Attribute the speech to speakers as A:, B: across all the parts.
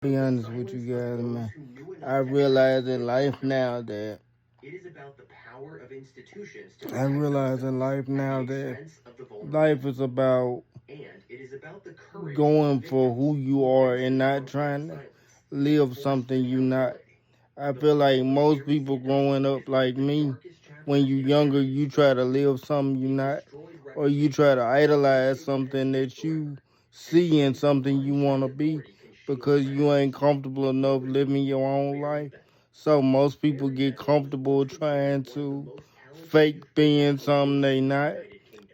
A: Be honest with you guys, man. I realize in life now that life is about going for who you are and not trying to live something you not. I feel like most people growing up like me, when you younger, you try to live something you not, or you try to idolize something that you see in something you want to be because you ain't comfortable enough living your own life. So most people get comfortable trying to fake being something they not.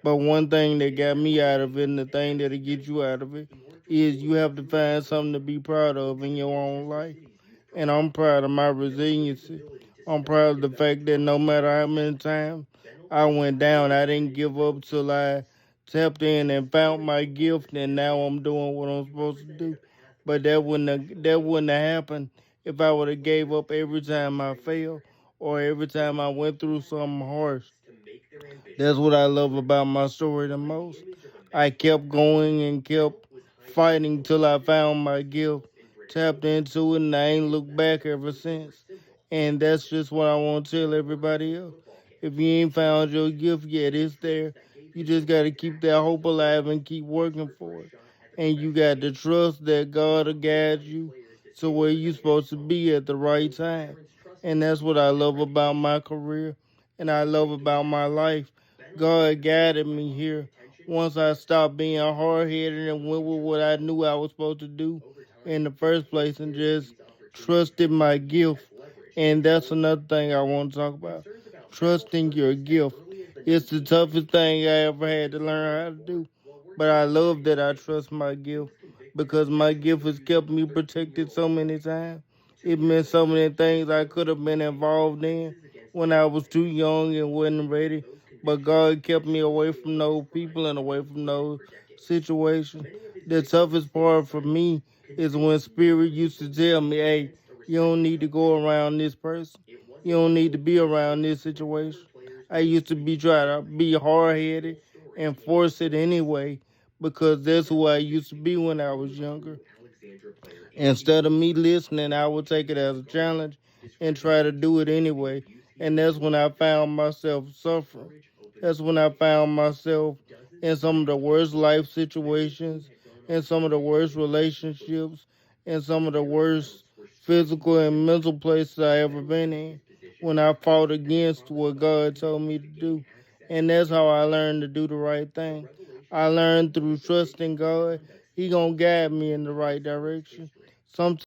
A: But one thing that got me out of it and the thing that'll get you out of it is you have to find something to be proud of in your own life. And I'm proud of my resiliency. I'm proud of the fact that no matter how many times I went down, I didn't give up till I tapped in and found my gift, and now I'm doing what I'm supposed to do. But that wouldn't have happened if I would have gave up every time I failed or every time I went through something harsh. That's what I love about my story the most. I kept going and kept fighting till I found my gift, tapped into it, and I ain't looked back ever since. And that's just what I want to tell everybody else. If you ain't found your gift yet, it's there. You just got to keep that hope alive and keep working for it. And you got to trust that God will guide you to where you're supposed to be at the right time. And that's what I love about my career and I love about my life. God guided me here. Once I stopped being hard headed and went with what I knew I was supposed to do in the first place and just trusted my gift. And that's another thing I want to talk about. Trusting your gift. It's the toughest thing I ever had to learn how to do. But I love that I trust my gift because my gift has kept me protected so many times. It meant so many things I could have been involved in when I was too young and wasn't ready. But God kept me away from those people and away from those situations. The toughest part for me is when Spirit used to tell me, hey, you don't need to go around this person. You don't need to be around this situation. I used to be trying to be hard headed and force it anyway because that's who I used to be when I was younger. Instead of me listening, I would take it as a challenge and try to do it anyway. And that's when I found myself suffering. That's when I found myself in some of the worst life situations, in some of the worst relationships, in some of the worst physical and mental places I ever been in. When I fought against what God told me to do. And that's how I learned to do the right thing. I learned through trusting God. He gonna guide me in the right direction. Sometimes